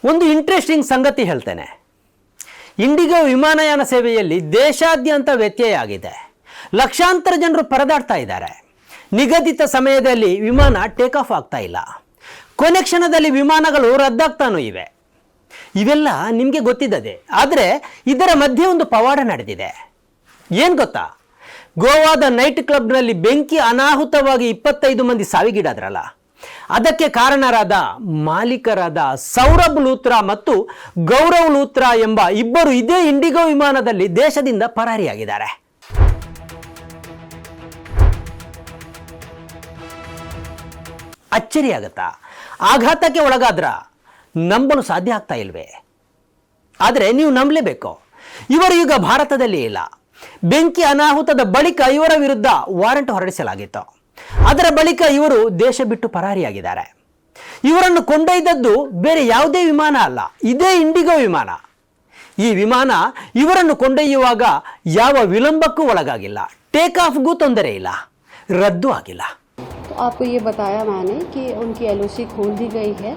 ಒಂದು ಇಂಟ್ರೆಸ್ಟಿಂಗ್ ಸಂಗತಿ ಹೇಳ್ತೇನೆ. ಇಂಡಿಗೋ ವಿಮಾನಯಾನ ಸೇವೆಯಲ್ಲಿ ದೇಶಾದ್ಯಂತ ವ್ಯತ್ಯಯ ಆಗಿದೆ. ಲಕ್ಷಾಂತರ ಜನರು ಪರದಾಡ್ತಾ ಇದ್ದಾರೆ. ನಿಗದಿತ ಸಮಯದಲ್ಲಿ ವಿಮಾನ ಟೇಕ್ ಆಫ್ ಆಗ್ತಾ ಇಲ್ಲ. ಕೊನೆ ಕ್ಷಣದಲ್ಲಿ ವಿಮಾನಗಳು ರದ್ದಾಗ್ತಾನೂ ಇವೆ. ಇವೆಲ್ಲ ನಿಮಗೆ ಗೊತ್ತಿದ್ದದೆ. ಆದರೆ ಇದರ ಮಧ್ಯೆ ಒಂದು ಪವಾಡ ನಡೆದಿದೆ. ಏನು ಗೊತ್ತಾ? ಗೋವಾದ ನೈಟ್ ಕ್ಲಬ್ನಲ್ಲಿ ಬೆಂಕಿ ಅನಾಹುತವಾಗಿ 25 ಮಂದಿ ಸಾವಿಗೀಡಾದ್ರಲ್ಲ, ಅದಕ್ಕೆ ಕಾರಣರಾದ ಮಾಲೀಕರಾದ ಸೌರಭ್ ಲೂತ್ರಾ ಮತ್ತು ಗೌರವ್ ಲೂತ್ರಾ ಎಂಬ ಇಬ್ಬರು ಇದೇ ಇಂಡಿಗೋ ವಿಮಾನದಲ್ಲಿ ದೇಶದಿಂದ ಪರಾರಿಯಾಗಿದ್ದಾರೆ. ಅಚ್ಚರಿಯಾಗತ್ತಾ? ಆಘಾತಕ್ಕೆ ಒಳಗಾದ್ರ ನಂಬಲು ಸಾಧ್ಯ ಆಗ್ತಾ ಇಲ್ವೇ? ಆದರೆ ನೀವು ನಂಬಲೇಬೇಕು, ಇವರು ಈಗ ಭಾರತದಲ್ಲಿ ಇಲ್ಲ. ಬೆಂಕಿ ಅನಾಹುತದ ಬಳಿಕ ಇವರ ವಿರುದ್ಧ ವಾರೆಂಟ್ ಹೊರಡಿಸಲಾಗಿತ್ತು. ಅದರ ಬಳಿಕ ಇವರು ದೇಶ ಬಿಟ್ಟು ಪರಾರಿಯಾಗಿದ್ದಾರೆ. ಇವರನ್ನು ಕೊಂಡೊಯ್ದದ್ದು ಬೇರೆ ಯಾವುದೇ ವಿಮಾನ ಅಲ್ಲ, ಇದೇ ಇಂಡಿಗೋ ವಿಮಾನ. ಈ ವಿಮಾನ ಇವರನ್ನು ಕೊಂಡೊಯ್ಯುವಾಗ ಯಾವ ವಿಳಂಬಕ್ಕೂ ಒಳಗಾಗಿಲ್ಲ, ಟೇಕ್ ಆಫ್ಗೂ ತೊಂದರೆ ಇಲ್ಲ, ರದ್ದು ಆಗಿಲ್ಲ. तो आपको ये बताया मैंने कि उनकी एलओसी खोल दी गई है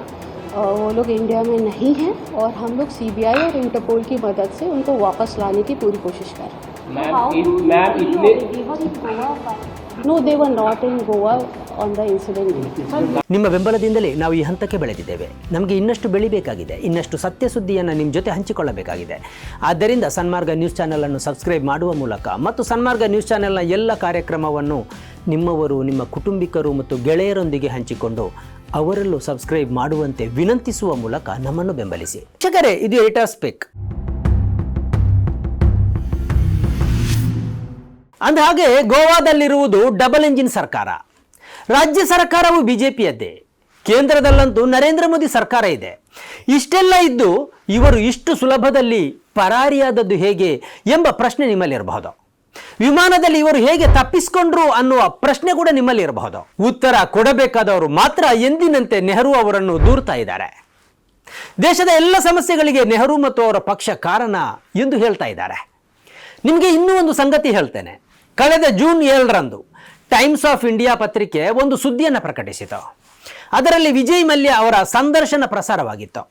और वो लोग इंडिया में नहीं हैं और हम लोग सीबीआई और इंटरपोल की मदद से उनको वापस लाने की पूरी कोशिश कर रहे हैं. No, they were not in Goa on the incident. ನಿಮ್ಮ ಬೆಂಬಲದಿಂದಲೇ ನಾವು ಈ ಹಂತಕ್ಕೆ ಬೆಳೆದಿದ್ದೇವೆ. ನಮಗೆ ಇನ್ನಷ್ಟು ಬೆಳಿಬೇಕಾಗಿದೆ, ಇನ್ನಷ್ಟು ಸತ್ಯ ಸುದ್ದಿಯನ್ನು ನಿಮ್ಮ ಜೊತೆ ಹಂಚಿಕೊಳ್ಳಬೇಕಾಗಿದೆ. ಆದ್ದರಿಂದ ಸನ್ಮಾರ್ಗ ನ್ಯೂಸ್ ಚಾನೆಲನ್ನು ಸಬ್ಸ್ಕ್ರೈಬ್ ಮಾಡುವ ಮೂಲಕ ಮತ್ತು ಸನ್ಮಾರ್ಗ ನ್ಯೂಸ್ ಚಾನೆಲ್ನ ಎಲ್ಲ ಕಾರ್ಯಕ್ರಮವನ್ನು ನಿಮ್ಮವರು, ನಿಮ್ಮ ಕುಟುಂಬಿಕರು ಮತ್ತು ಗೆಳೆಯರೊಂದಿಗೆ ಹಂಚಿಕೊಂಡು ಅವರಲ್ಲೂ ಸಬ್ಸ್ಕ್ರೈಬ್ ಮಾಡುವಂತೆ ವಿನಂತಿಸುವ ಮೂಲಕ ನಮ್ಮನ್ನು ಬೆಂಬಲಿಸಿ. ವೀಕ್ಷಕರೇ, ಇದು ಎಡಿಟರ್ಸ್ ಪಿಕ್. ಅಂದ ಹಾಗೆ ಗೋವಾದಲ್ಲಿರುವುದು ಡಬಲ್ ಎಂಜಿನ್ ಸರ್ಕಾರ. ರಾಜ್ಯ ಸರ್ಕಾರವು ಬಿಜೆಪಿಯದ್ದೇ, ಕೇಂದ್ರದಲ್ಲಂತೂ ನರೇಂದ್ರ ಮೋದಿ ಸರ್ಕಾರ ಇದೆ. ಇಷ್ಟೆಲ್ಲ ಇದ್ದು ಇವರು ಇಷ್ಟು ಸುಲಭದಲ್ಲಿ ಪರಾರಿಯಾದದ್ದು ಹೇಗೆ ಎಂಬ ಪ್ರಶ್ನೆ ನಿಮ್ಮಲ್ಲಿರಬಹುದು. ವಿಮಾನದಲ್ಲಿ ಇವರು ಹೇಗೆ ತಪ್ಪಿಸಿಕೊಂಡ್ರು ಅನ್ನುವ ಪ್ರಶ್ನೆ ಕೂಡ ನಿಮ್ಮಲ್ಲಿ ಇರಬಹುದು. ಉತ್ತರ ಕೊಡಬೇಕಾದವರು ಮಾತ್ರ ಎಂದಿನಂತೆ ನೆಹರು ಅವರನ್ನು ದೂರ್ತಾ ಇದ್ದಾರೆ. ದೇಶದ ಎಲ್ಲ ಸಮಸ್ಯೆಗಳಿಗೆ ನೆಹರು ಮತ್ತು ಅವರ ಪಕ್ಷ ಕಾರಣ ಎಂದು ಹೇಳ್ತಾ ಇದ್ದಾರೆ. ನಿಮಗೆ ಇನ್ನೂ ಒಂದು ಸಂಗತಿ ಹೇಳ್ತೇನೆ. ಕಳೆದ ಜೂನ್ 7ರಂದು ಟೈಮ್ಸ್ ಆಫ್ ಇಂಡಿಯಾ ಪತ್ರಿಕೆ ಒಂದು ಸುದ್ದಿಯನ್ನು ಪ್ರಕಟಿಸಿತು. ಅದರಲ್ಲಿ ವಿಜಯ್ ಮಲ್ಯ ಅವರ ಸಂದರ್ಶನ ಪ್ರಸಾರವಾಗಿತ್ತು.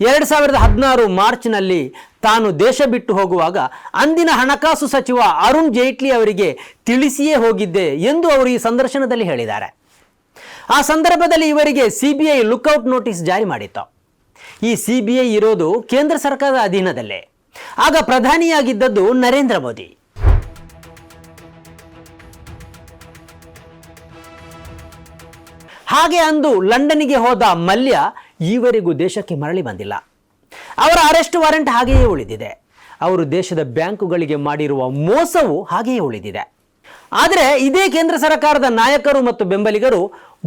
2016 ಮಾರ್ಚ್ನಲ್ಲಿ ತಾನು ದೇಶ ಬಿಟ್ಟು ಹೋಗುವಾಗ ಅಂದಿನ ಹಣಕಾಸು ಸಚಿವ ಅರುಣ್ ಜೇಟ್ಲಿ ಅವರಿಗೆ ತಿಳಿಸಿಯೇ ಹೋಗಿದ್ದೆ ಎಂದು ಅವರು ಈ ಸಂದರ್ಶನದಲ್ಲಿ ಹೇಳಿದ್ದಾರೆ. ಆ ಸಂದರ್ಭದಲ್ಲಿ ಇವರಿಗೆ ಸಿಬಿಐ ಲುಕ್ಔಟ್ ನೋಟಿಸ್ ಜಾರಿ ಮಾಡಿತ್ತು. ಈ ಸಿಬಿಐ ಇರೋದು ಕೇಂದ್ರ ಸರ್ಕಾರದ ಅಧೀನದಲ್ಲೇ. ಆಗ ಪ್ರಧಾನಿಯಾಗಿದ್ದದ್ದು ನರೇಂದ್ರ ಮೋದಿ. ಹಾಗೆ ಅಂದು ಲಂಡನ್ನಿಗೆ ಹೋದ ಮಲ್ಯ ಈವರೆಗೂ ದೇಶಕ್ಕೆ ಮರಳಿ ಬಂದಿಲ್ಲ. ಅವರ ಅರೆಸ್ಟ್ ವಾರೆಂಟ್ ಹಾಗೆಯೇ ಉಳಿದಿದೆ. ಅವರು ದೇಶದ ಬ್ಯಾಂಕುಗಳಿಗೆ ಮಾಡಿರುವ ಮೋಸವು ಹಾಗೆಯೇ ಉಳಿದಿದೆ. ಆದರೆ ಇದೇ ಕೇಂದ್ರ ಸರ್ಕಾರದ ನಾಯಕರು ಮತ್ತು ಬೆಂಬಲಿಗರು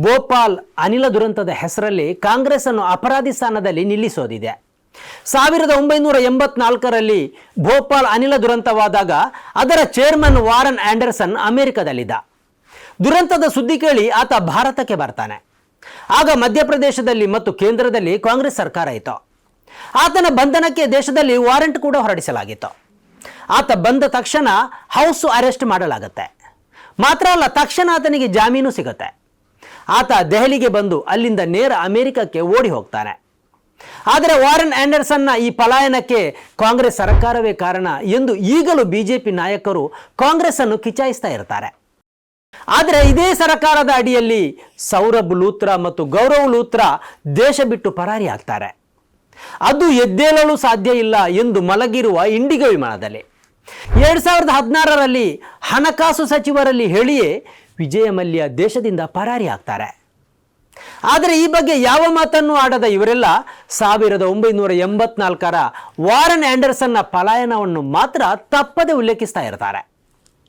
ಭೋಪಾಲ್ ಅನಿಲ ದುರಂತದ ಹೆಸರಲ್ಲಿ ಕಾಂಗ್ರೆಸ್ ಅನ್ನು ಅಪರಾಧಿ ಸ್ಥಾನದಲ್ಲಿ ನಿಲ್ಲಿಸೋದಿದೆ. 1984ರಲ್ಲಿ ಭೋಪಾಲ್ ಅನಿಲ ದುರಂತವಾದಾಗ ಅದರ ಚೇರ್ಮನ್ ವಾರನ್ ಆಂಡರ್ಸನ್ ಅಮೆರಿಕದಲ್ಲಿದ್ದ. ದುರಂತದ ಸುದ್ದಿ ಕೇಳಿ ಆತ ಭಾರತಕ್ಕೆ ಬರ್ತಾನೆ. ಆಗ ಮಧ್ಯಪ್ರದೇಶದಲ್ಲಿ ಮತ್ತು ಕೇಂದ್ರದಲ್ಲಿ ಕಾಂಗ್ರೆಸ್ ಸರ್ಕಾರ ಇತ್ತು. ಆತನ ಬಂಧನಕ್ಕೆ ದೆಹಲಿಯಲ್ಲಿ ವಾರೆಂಟ್ ಕೂಡ ಹೊರಡಿಸಲಾಗಿತ್ತು. ಆತ ಬಂದ ತಕ್ಷಣ ಹೌಸ್ ಅರೆಸ್ಟ್ ಮಾಡಲಾಗುತ್ತೆ. ಮಾತ್ರ ಅಲ್ಲ, ತಕ್ಷಣ ಆತನಿಗೆ ಜಾಮೀನು ಸಿಗುತ್ತೆ. ಆತ ದೆಹಲಿಗೆ ಬಂದು ಅಲ್ಲಿಂದ ನೇರ ಅಮೆರಿಕಕ್ಕೆ ಓಡಿ ಹೋಗ್ತಾನೆ. ಆದರೆ ವಾರನ್ ಆಂಡರ್ಸನ್ನ ಈ ಪಲಾಯನಕ್ಕೆ ಕಾಂಗ್ರೆಸ್ ಸರ್ಕಾರವೇ ಕಾರಣ ಎಂದು ಈಗಲೂ ಬಿಜೆಪಿ ನಾಯಕರು ಕಾಂಗ್ರೆಸ್ ಅನ್ನು ಕಿಚಾಯಿಸ್ತಾ ಇರ್ತಾರೆ. ಆದರೆ ಇದೇ ಸರ್ಕಾರದ ಅಡಿಯಲ್ಲಿ ಸೌರಭ್ ಲೂತ್ರಾ ಮತ್ತು ಗೌರವ್ ಲೂತ್ರಾ ದೇಶ ಬಿಟ್ಟು ಪರಾರಿ ಆಗ್ತಾರೆ. ಅದು ಎದ್ದೇಳಲು ಸಾಧ್ಯ ಇಲ್ಲ ಎಂದು ಮಲಗಿರುವ ಇಂಡಿಗೋ ವಿಮಾನದಲ್ಲಿ 2016ರಲ್ಲಿ ಹಣಕಾಸು ಸಚಿವರಲ್ಲಿ ಹೇಳಿಯೇ ವಿಜಯ ಮಲ್ಯ ದೇಶದಿಂದ ಪರಾರಿ ಆಗ್ತಾರೆ. ಆದರೆ ಈ ಬಗ್ಗೆ ಯಾವ ಮಾತನ್ನು ಆಡದ ಇವರೆಲ್ಲ 1984ರ ವಾರನ್ ಆಂಡರ್ಸನ್ನ ಪಲಾಯನವನ್ನು ಮಾತ್ರ ತಪ್ಪದೆ ಉಲ್ಲೇಖಿಸ್ತಾ ಇರ್ತಾರೆ.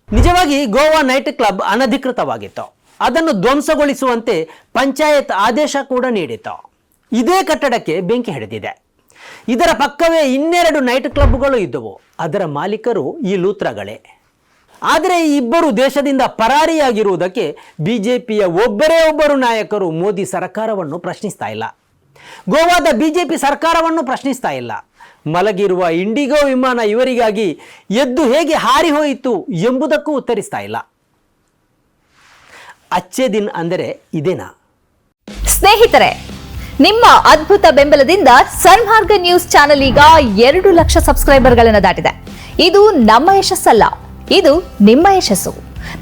ನಿಜವಾಗಿ ಗೋವಾ ನೈಟ್ ಕ್ಲಬ್ ಅನಧಿಕೃತವಾಗಿತ್ತು. ಅದನ್ನು ಧ್ವಂಸಗೊಳಿಸುವಂತೆ ಪಂಚಾಯತ್ ಆದೇಶ ಕೂಡ ನೀಡಿತ್ತು. ಇದೇ ಕಟ್ಟಡಕ್ಕೆ ಬೆಂಕಿ ಹಿಡಿದಿದೆ. ಇದರ ಪಕ್ಕವೇ 2 ನೈಟ್ ಕ್ಲಬ್ಗಳು ಇದ್ದವು. ಅದರ ಮಾಲೀಕರು ಈ ಲೂತ್ರಾಗಳೇ. ಆದರೆ ಈ ಇಬ್ಬರು ದೇಶದಿಂದ ಪರಾರಿಯಾಗಿರುವುದಕ್ಕೆ ಬಿಜೆಪಿಯ ಒಬ್ಬರೇ ಒಬ್ಬರು ನಾಯಕರು ಮೋದಿ ಸರ್ಕಾರವನ್ನು ಪ್ರಶ್ನಿಸ್ತಾ ಇಲ್ಲ. ಗೋವಾದ ಬಿಜೆಪಿ ಸರ್ಕಾರವನ್ನು ಪ್ರಶ್ನಿಸ್ತಾ ಇಲ್ಲ. ಮಲಗಿರುವ ಇಂಡಿಗೋ ವಿಮಾನ ಇವರಿಗಾಗಿ ಎದ್ದು ಹೇಗೆ ಹಾರಿ ಹೋಯಿತು ಎಂಬುದಕ್ಕೂ ಉತ್ತರಿಸ್ತಾ ಇಲ್ಲ. ಅಚ್ಚೇ ದಿನ್ ಅಂದರೆ ಇದೇನಾ? ಸ್ನೇಹಿತರೆ, ನಿಮ್ಮ ಅದ್ಭುತ ಬೆಂಬಲದಿಂದ ಸನ್ಮಾರ್ಗ ನ್ಯೂಸ್ ಚಾನೆಲ್ ಈಗ 2 ಲಕ್ಷ ಸಬ್ಸ್ಕ್ರೈಬರ್ಗಳನ್ನು ದಾಟಿದೆ. ಇದು ನಮ್ಮ ಯಶಸ್ಸಲ್ಲ, ಇದು ನಿಮ್ಮ ಯಶಸ್ಸು.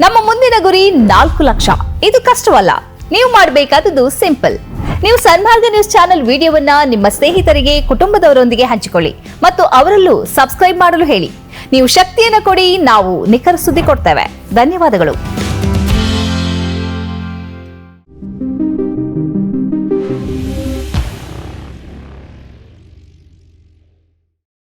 ನಮ್ಮ ಮುಂದಿನ ಗುರಿ 4 ಲಕ್ಷ. ಇದು ಕಷ್ಟವಲ್ಲ. ನೀವು ಮಾಡಬೇಕಾದದ್ದು ಸಿಂಪಲ್. ನೀವು ಸನ್ಮಾರ್ಗ ನ್ಯೂಸ್ ಚಾನೆಲ್ ವಿಡಿಯೋವನ್ನ ನಿಮ್ಮ ಸ್ನೇಹಿತರಿಗೆ, ಕುಟುಂಬದವರೊಂದಿಗೆ ಹಂಚಿಕೊಳ್ಳಿ ಮತ್ತು ಅವರಲ್ಲೂ ಸಬ್ಸ್ಕ್ರೈಬ್ ಮಾಡಲು ಹೇಳಿ. ನೀವು ಶಕ್ತಿಯನ್ನು ಕೊಡಿ, ನಾವು ನಿಖರ ಸುದ್ದಿ ಕೊಡ್ತೇವೆ. ಧನ್ಯವಾದಗಳು.